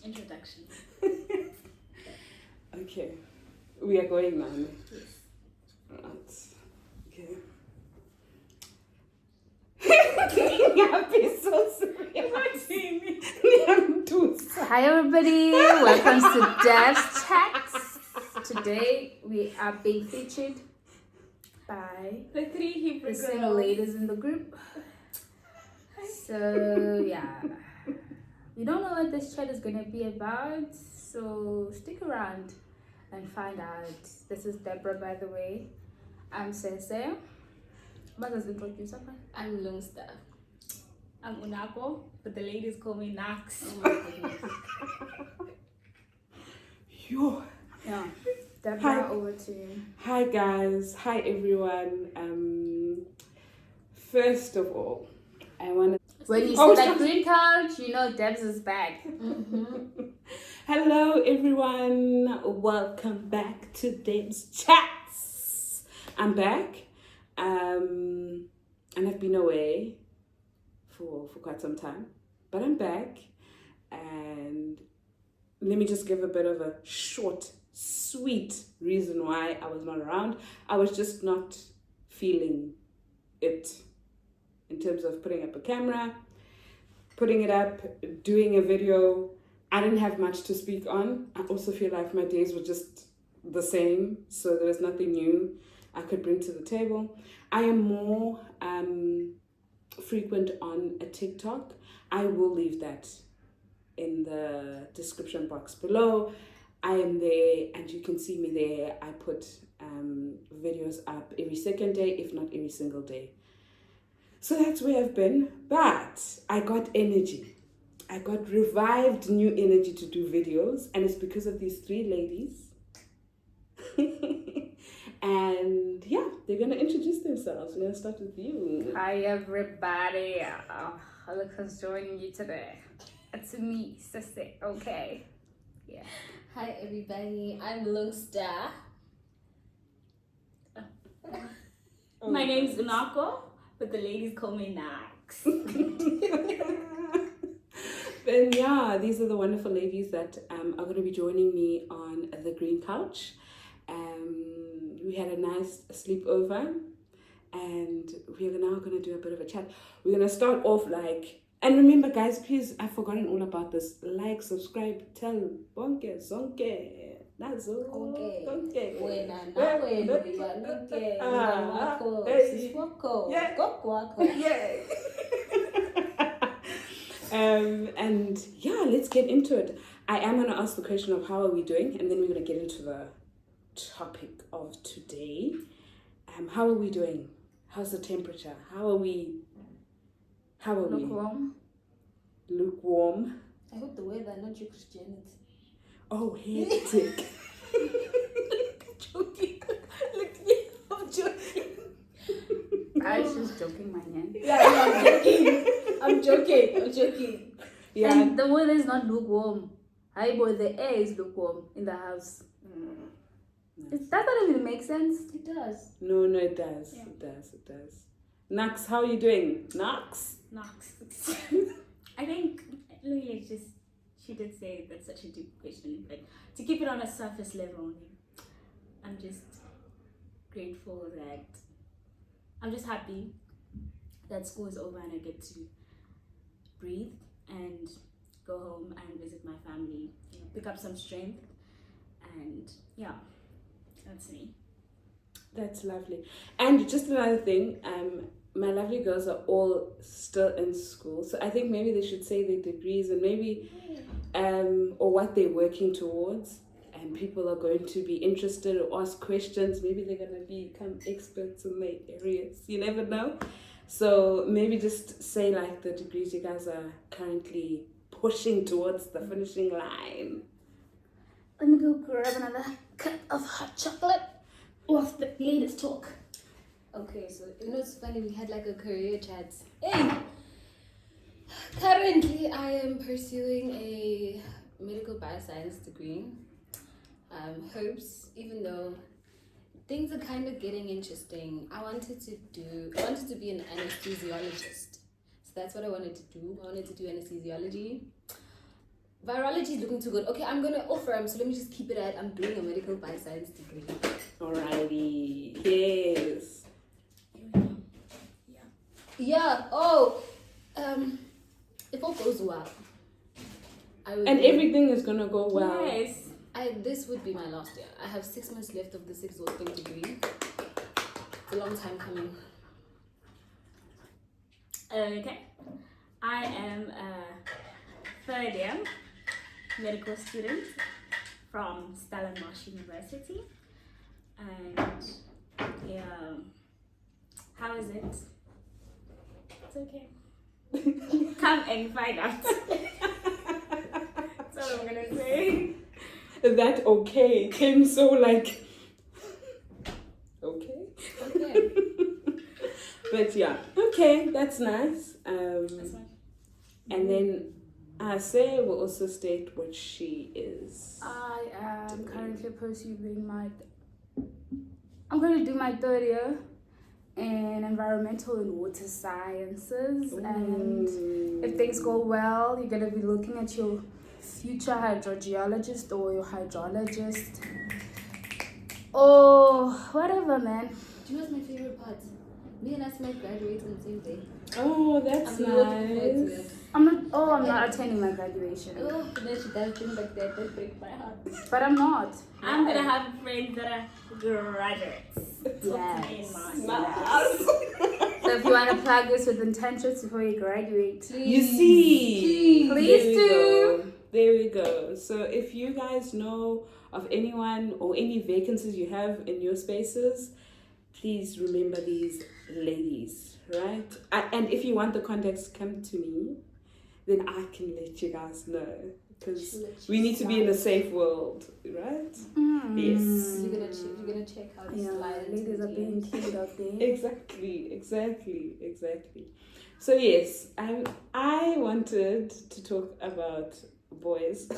Introduction. Okay. We are going now. Yes. Right. Okay. I'll be so serious. I'm too sad. Hi everybody, welcome to Dev's Chats. Today we are being featured by The three Hebrew the girls. single ladies in the group. So yeah, we don't know what this chat is gonna be about, so stick around and find out. This is Deborah, by the way. I'm Sese. What does introduce her? I'm Lungster. I'm Unako, but the ladies call me Nax. Oh my goodness. Yo. Yeah, Deborah, Hi. over to you. Hi guys. Hi everyone. First of all, I want to. When you Oh, see that stop. green couch, you know Debs is back. Hello everyone. Welcome back to Deb's Chats. I'm back. And I've been away for quite some time, but I'm back. And let me just give a bit of a short, sweet reason why I was not around. I was just not feeling it in terms of putting up a camera, putting it up, doing a video. I didn't have much to speak on. I also feel like my days were just the same, so there was nothing new I could bring to the table. I am more frequent on a TikTok. I will leave that in the description box below. I am there and you can see me there. I put videos up every second day, if not every single day. So that's where I've been. But I got energy. I got revived new energy to do videos, and it's because of these three ladies. And yeah, they're gonna introduce themselves. We're gonna start with you. Hi everybody. Alex is joining you today. It's me, Sissy. Okay. Yeah. Hi everybody, I'm Lungster. My name's Unako, but the ladies call me Nax. Then yeah, these are the wonderful ladies that are going to be joining me on the green couch. We had a nice sleepover, and we're now going to do a bit of a chat. We're going to start off and remember guys, please, I've forgotten all about this. Like, subscribe, tell, bonke, zonke, nazo, Okay. Wena Yeah. nawe ndibanuke Ah, wako hey. siswako Yeah. kokwako. Yay! And yeah, let's get into it. I am going to ask the question of how are we doing, and then we're going to get into the topic of today. How are we doing? How's the temperature? How are we? Lukewarm. Lukewarm. I hope the weather, not your Christianity. Oh, hectic. Joking. Look, I'm joking. I was just joking, my man. Yeah, I'm joking. Yeah. And the weather is not lukewarm. Hi boy, the air is lukewarm in the house. Does that even make sense? It does. No, it does. Yeah. It does. Nax, how are you doing? Nax? Knox. I think Louis she did say that's such a deep question, but to keep it on a surface level only, I'm just grateful that I'm just happy that school is over and I get to breathe and go home and visit my family, pick up some strength, and yeah, that's me. That's lovely. And just another thing, my lovely girls are all still in school, so I think maybe they should say their degrees and maybe or what they're working towards, and people are going to be interested or ask questions. Maybe they're going to become experts in their areas, you never know. So maybe just say the degrees you guys are currently pushing towards the finishing line. Let me go grab another cup of hot chocolate whilst the ladies talk. Okay, so it's funny, we had a career chat. Hey! Currently, I am pursuing a medical bioscience degree. Hopes, even though things are kind of getting interesting, I wanted to be an anesthesiologist. So that's what I wanted to do. I wanted to do anesthesiology. Virology is looking too good. Okay, I'm gonna offer so let me just keep it at I'm doing a medical bioscience degree. Alrighty. Yes. Yeah. Oh, if all goes well, I will. And everything is gonna go well. Yes. This would be my last year. I have 6 months left of this exhausting degree. It's a long time coming. Okay. I am a third year medical student from Stellenbosch University. And yeah, how is it? It's okay. Come and find out. That's all I'm gonna say. That okay came so like okay. Okay. But yeah, okay, that's nice. That's fine. And then Ase will also state what she is. I am currently pursuing I'm going to do my third year in environmental and water sciences. And if things go well, you're going to be looking at your future hydrogeologist or your hydrologist or whatever, man. Do you know what's my favorite part? Me and Asma graduate on the same day. Oh, that's I'm looking forward to nice. that. I'm not attending my graduation, Oh, then she does things like that. That breaks my heart. but I'm not. I'm gonna have friends that are graduates. Yes. Nice. So if you want to plug this with intentions before you graduate, You see, Please there we do. go. There we go. So if you guys know of anyone or any vacancies you have in your spaces, please remember these ladies, right? And if you want the contacts, come to me. Then I can let you guys know. Because we need to be in a safe world, right? Yes. You're gonna check how this Yeah, slide. ladies are being killed out there. Exactly. So yes, I wanted to talk about boys.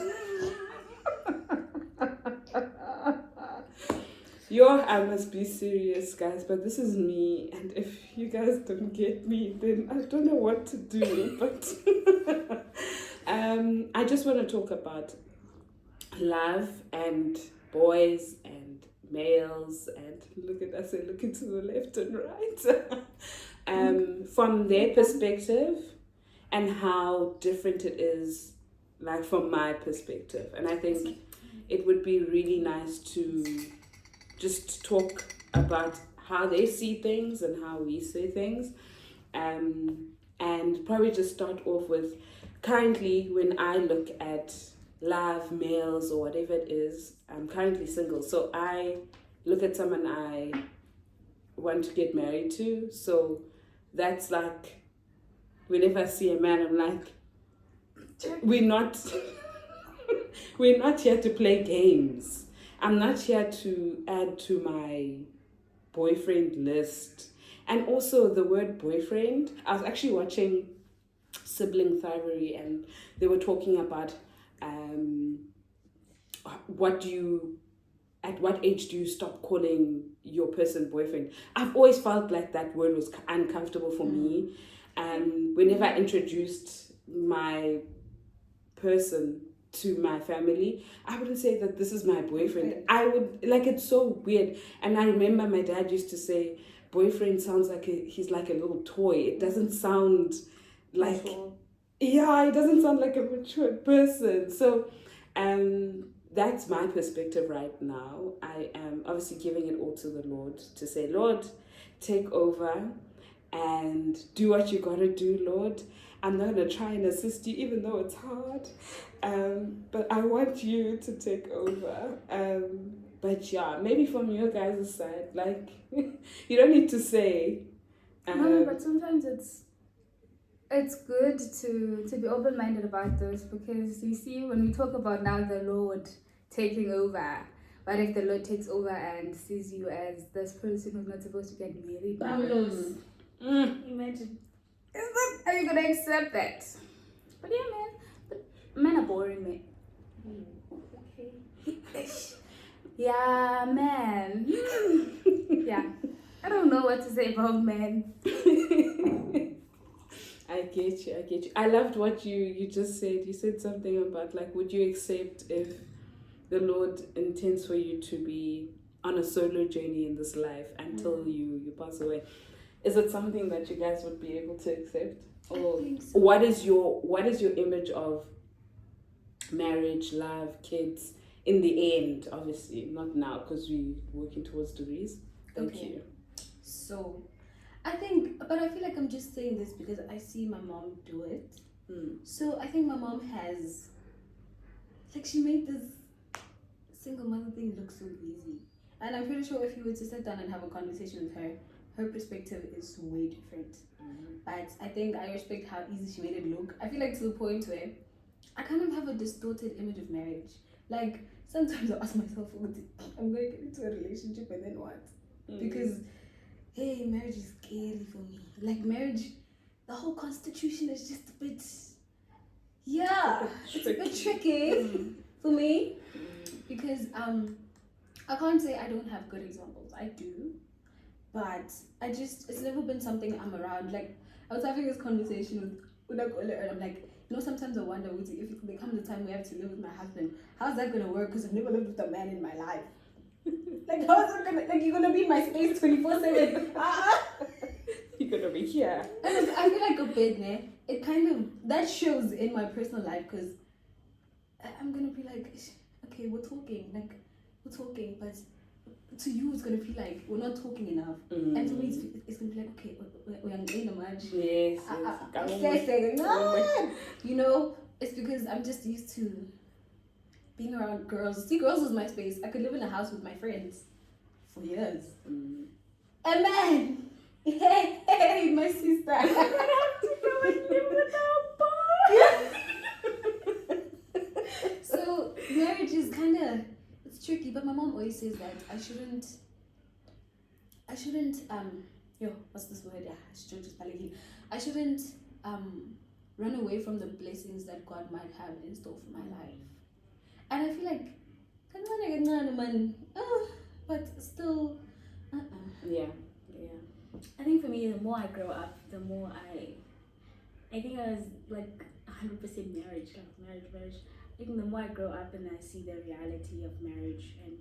I must be serious, guys, but this is me, and if you guys don't get me, then I don't know what to do. But I just want to talk about love and boys and males, and look at us, looking to the left and right, from their perspective and how different it is, like from my perspective. And I think it would be really nice to just talk about how they see things and how we see things, and probably just start off with currently when I look at love, males, or whatever it is. I'm currently single, so I look at someone I want to get married to. So that's like whenever I see a man, I'm like, we're not here to play games. I'm not here to add to my boyfriend list. And also the word boyfriend, I was actually watching Sibling Thyroid, and they were talking about at what age do you stop calling your person boyfriend? I've always felt like that word was uncomfortable for me. Whenever I introduced my person to my family, I wouldn't say that this is my boyfriend. I would, like, it's so weird. And I remember my dad used to say, boyfriend sounds like he's like a little toy. It doesn't sound like, it doesn't sound like a mature person. So that's my perspective right now. I am obviously giving it all to the Lord to say, Lord, take over and do what you gotta do, Lord. I'm not gonna try and assist you, even though it's hard. But I want you to take over. But yeah, maybe from your guys' side, like, you don't need to say. No, but sometimes it's good to be open-minded about this, because you see, when we talk about now the Lord taking over, what if the Lord takes over and sees you as this person who's not supposed to get married? Imagine. Are you gonna accept that? But yeah, man. But men are boring, man. Okay. Yeah, man. Yeah. I don't know what to say about men. I get you. I get you. I loved what you just said. You said something about like, would you accept if the Lord intends for you to be on a solo journey in this life until you pass away? Is it something that you guys would be able to accept? Or I think so. what is your image of marriage, love, kids in the end? Obviously, not now because we're working towards degrees. Thank Okay. you. So, I think, but I feel like I'm just saying this because I see my mom do it. So I think my mom has, like, she made this single mother thing look so easy. And I'm pretty sure if you were to sit down and have a conversation with her, her perspective is way different. But I think I respect how easy she made it look. I feel like to the point where I kind of have a distorted image of marriage. Like, sometimes I ask myself, I'm going to get into a relationship and then what? Because, hey, marriage is scary for me. Like, marriage, the whole constitution is just a bit, it's a bit tricky for me. Because I can't say I don't have good examples. I do. But it's never been something I'm around. Like, I was having this conversation with Unakole, and I'm like, sometimes I wonder if there comes a time we have to live with my husband, how's that gonna work? Because I've never lived with a man in my life. Like, how's that gonna, like, you're gonna be in my space 24/7? You're gonna be here. And I feel like a bit, ne? It kind of, that shows in my personal life, because I'm gonna be like, okay, we're talking, but to you it's gonna feel like we're not talking enough. And to me it's gonna be like, okay, we're in a match. Yes. You know, it's because I'm just used to being around girls. See, girls is my space. I could live in a house with my friends for years. And man, hey, my sister, I'm gonna have to go and live with our boy. So marriage is kind of, it's tricky. But my mom always says that I shouldn't what's this word? I shouldn't run away from the blessings that God might have in store for my life. And I feel like, but still, Yeah. I think for me, the more I grow up, the more I think I was like 100% marriage. I think the more I grow up and I see the reality of marriage and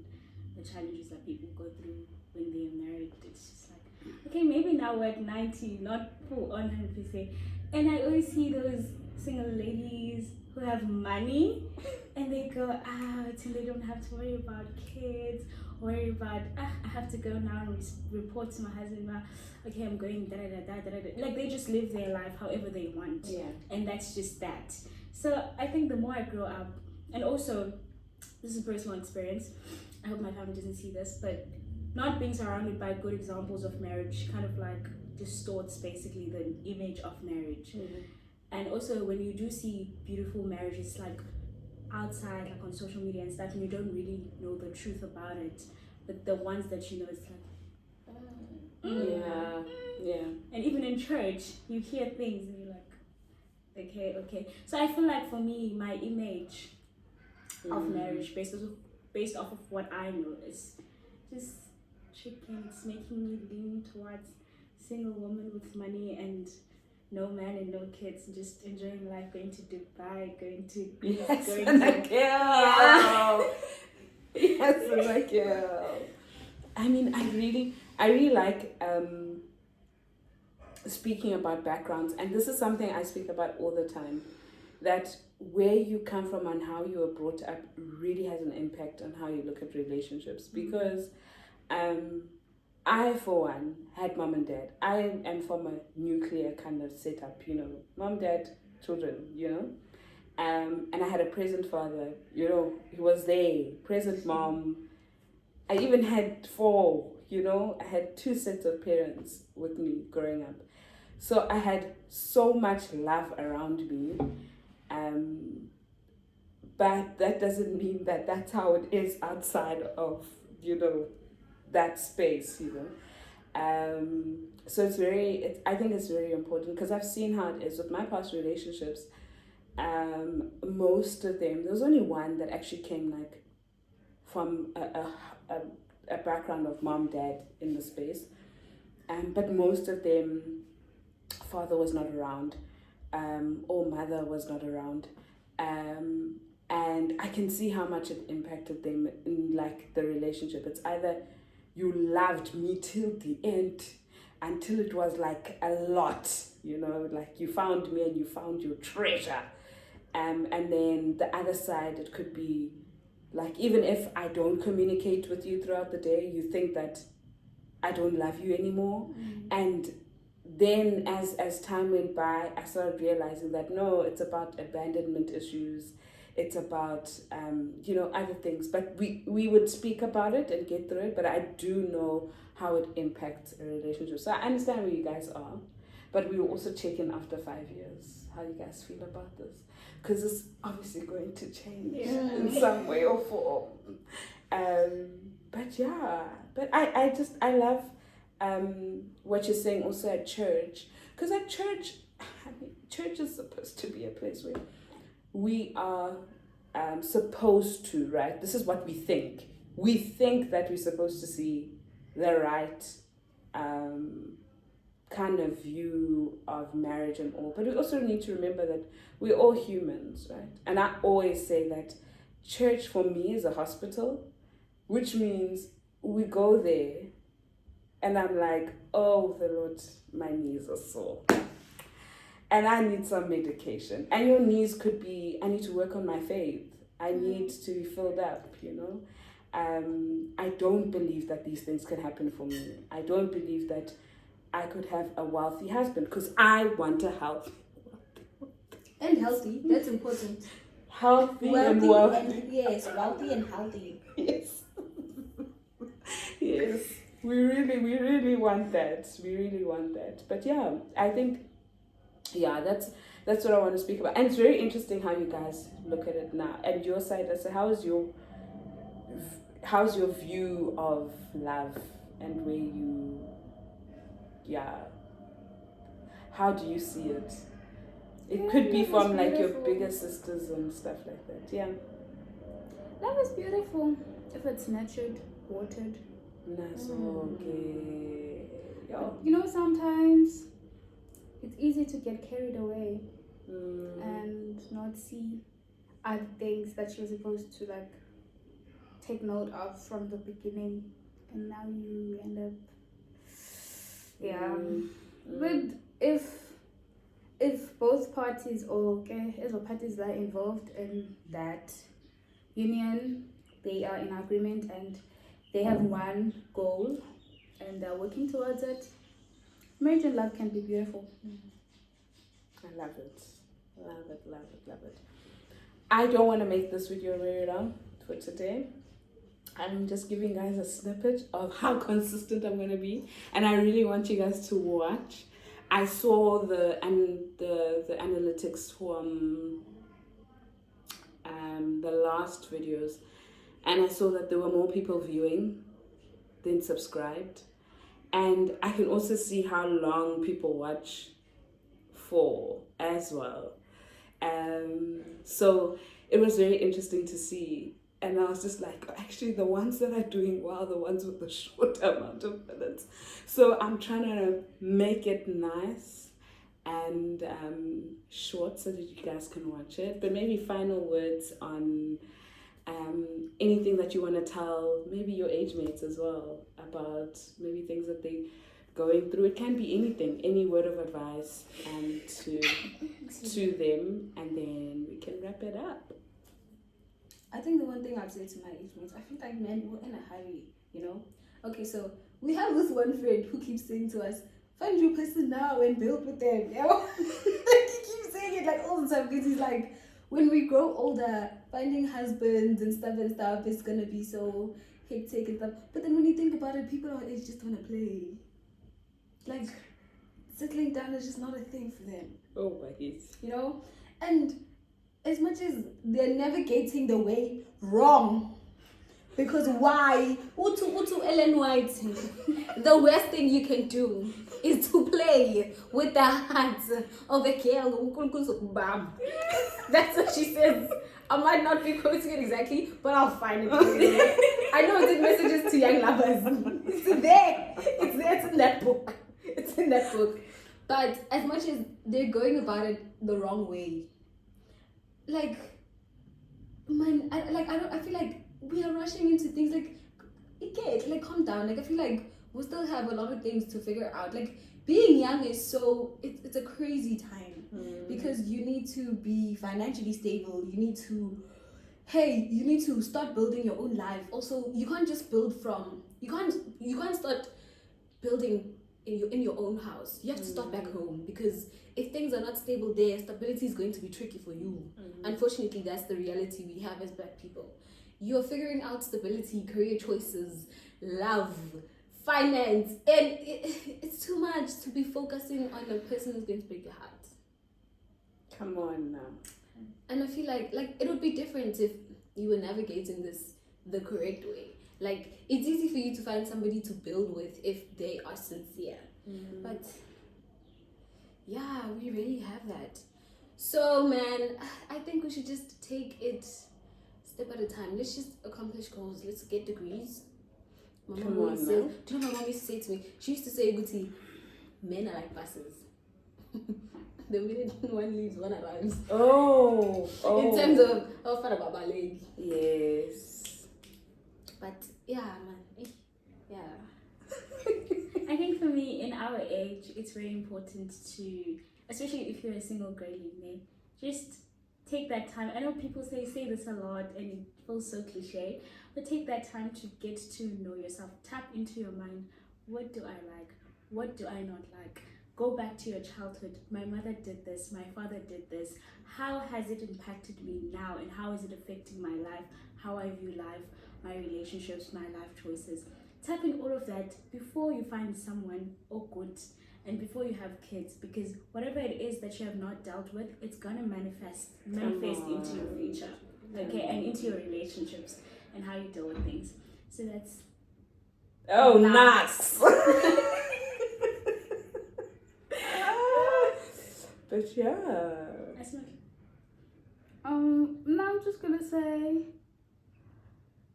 the challenges that people go through when they are married, it's just like, okay, maybe now we're at 90, not full on 100%. And I always see those single ladies who have money and they go out and they don't have to worry about kids, worry about, I have to go now and report to my husband about, okay, I'm going da-da-da-da-da-da. Like, they just live their life however they want. Yeah. And that's just that. So I think the more I grow up, and also, this is personal experience, I hope my family doesn't see this, but not being surrounded by good examples of marriage kind of like distorts basically the image of marriage. And also, when you do see beautiful marriages like outside, like on social media and stuff, and you don't really know the truth about it, but the ones that you know, it's like, Yeah. and even in church, you hear things and you're like, okay. So I feel like for me, my image of marriage based off of what I know is just chicken. It's making me lean towards single woman with money and no man and no kids, and just enjoying life, going to Dubai, going to Yes, going and to a girl. Yes, and a girl. I mean, I really like speaking about backgrounds, and this is something I speak about all the time, that where you come from and how you were brought up really has an impact on how you look at relationships. Because I, for one, had mom and dad. I am from a nuclear kind of setup, mom, dad, children, and I had a present father, he was there, present mom. I even had 4, I had 2 sets of parents with me growing up. So I had so much love around me. But that doesn't mean that that's how it is outside of, that space, So I think it's very important, because I've seen how it is with my past relationships. Most of them, there was only one that actually came like from a background of mom, dad in the space. But most of them, father was not around. or mother was not around. And I can see how much it impacted them in like the relationship. It's either you loved me till the end, until it was like a lot, you know, like you found me and you found your treasure. And then the other side, it could be like, even if I don't communicate with you throughout the day, you think that I don't love you anymore. And then as time went by, I started realizing that no, it's about abandonment issues. It's about, other things. But we would speak about it and get through it. But I do know how it impacts a relationship. So I understand where you guys are. But we will also check in after 5 years, how you guys feel about this. Because it's obviously going to change in some way or form. But I love what you're saying also at church. Because at church, church is supposed to be a place where we are supposed to, right? This is what we think. We think that we're supposed to see the right kind of view of marriage and all. But we also need to remember that we're all humans, right? And I always say that church for me is a hospital, which means we go there and I'm like, oh, the Lord, my knees are sore. And I need some medication. And your knees could be, I need to work on my faith. I need to be filled up, you know. I don't believe that these things can happen for me. I don't believe that I could have a wealthy husband because I want a healthy. And healthy, that's important. Healthy Wealthy and wealthy. yes, wealthy and healthy. Yes. Yes. We really want that. We really want that. But yeah, I think, that's what I want to speak about. And it's very interesting how you guys look at it now. And your side, so how's your view of love and where you, how do you see it? It could be from like your bigger sisters and stuff like that. Yeah. Love is beautiful if it's nurtured, watered. Nice. Okay. Yo. You know, sometimes it's easy to get carried away and not see other things that you're supposed to like take note of from the beginning, and now you end up But if both parties or parties are involved in that union, they are in agreement and they have one goal and they're working towards it, marriage and love can be beautiful. I love it. Love it, love it, love it. I don't want to make this video very long for today. I'm just giving you guys a snippet of how consistent I'm going to be. And I really want you guys to watch. I saw the analytics from the last videos. And I saw that there were more people viewing than subscribed. And I can also see how long people watch for as well. So it was very interesting to see. And I was just like, actually, the ones that are doing well, the ones with the short amount of minutes. So I'm trying to make it nice and short so that you guys can watch it. But maybe final words on anything that you want to tell maybe your age mates as well about maybe things that they're going through. It can be anything, any word of advice to them, and then we can wrap it up. I think the one thing I'd say to my age mates, I feel like men, we're in a hurry, you know? Okay, so we have this one friend who keeps saying to us, find your person now and build with them, you know? He keeps saying it like all the time because he's like, when we grow older, finding husbands and stuff is gonna be so hectic and stuff. But then when you think about it, people our age just wanna play. Like, settling down is just not a thing for them. Oh my goodness. You know? And as much as they're navigating the way wrong, because why? Utu Ellen White, the worst thing you can do is to play with the hearts of a girl. That's what she says. I might not be quoting it exactly, but I'll find it. I know it's in Messages to Young Lovers. It's there. It's in that book. But as much as they're going about it the wrong way, like, man, I feel like we are rushing into things like, okay, like, calm down. Like, I feel like we still have a lot of things to figure out. Like, being young is so, it's a crazy time because you need to be financially stable. You need to start building your own life. Also, you can't just build from, you can't start building in your own house. You have to start back home, because if things are not stable there, stability is going to be tricky for you. Unfortunately, that's the reality we have as Black people. You're figuring out stability, career choices, love, finance, and it's too much to be focusing on a person who's going to break your heart. Come on now. And I feel like it would be different if you were navigating this the correct way. Like, it's easy for you to find somebody to build with if they are sincere. But yeah, we really have that. So, man, I think we should just take it step at a time. Let's just accomplish goals. Let's get degrees. My mom Come always on, says, now. do you know what my mom used to say to me? She used to say, Guti, men are like buses. The minute one leaves, one arrives. Oh. In terms of far about my leg. Yes. But yeah, man. Yeah. I think for me, in our age, it's very important to, especially if you're a single girl, just take that time. I know people say this a lot and it feels so cliche, but take that time to get to know yourself. Tap into your mind. What do I like? What do I not like? Go back to your childhood. My mother did this. My father did this. How has it impacted me now? And how is it affecting my life? How I view life, my relationships, my life choices. Tap in all of that before you find someone or good, and before you have kids, because whatever it is that you have not dealt with, it's gonna manifest into your future, okay, and into your relationships and how you deal with things. So that's Oh, Nice. nice. But yeah. that's not. Now I'm just gonna say,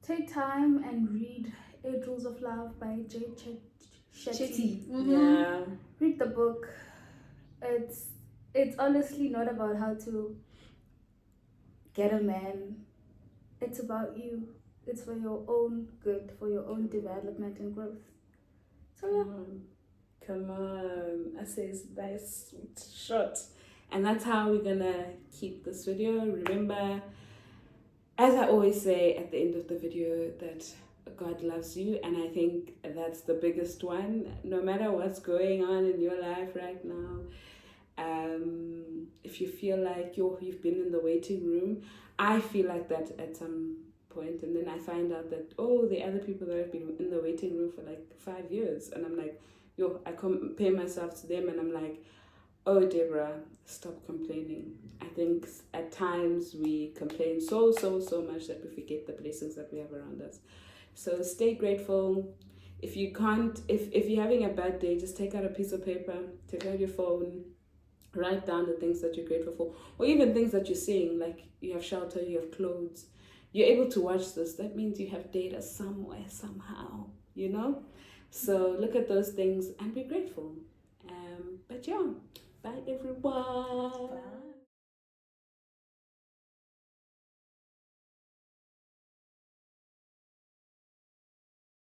take time and read 8 Rules of Love by Jay Shetty. Yeah. Read the book. It's honestly not about how to get a man. It's about you. It's for your own good, for your own development and growth. So yeah. Come on. I say it's nice, sweet, short. And that's how we're gonna keep this video. Remember, as I always say at the end of the video, that God loves you, and I think that's the biggest one. No matter what's going on in your life right now, if you feel like you've been in the waiting room, I feel like that at some point, and then I find out that the other people that have been in the waiting room for like 5 years, and I'm like, I compare myself to them, and I'm like, oh, Deborah, stop complaining. I think at times we complain so much that we forget the blessings that we have around us. So stay grateful. If you can't, if you're having a bad day, just take out a piece of paper, take out your phone, write down the things that you're grateful for, or even things that you're seeing, like you have shelter, you have clothes, you're able to watch this. That means you have data somewhere, somehow, So look at those things and be grateful. But yeah, bye everyone. Bye.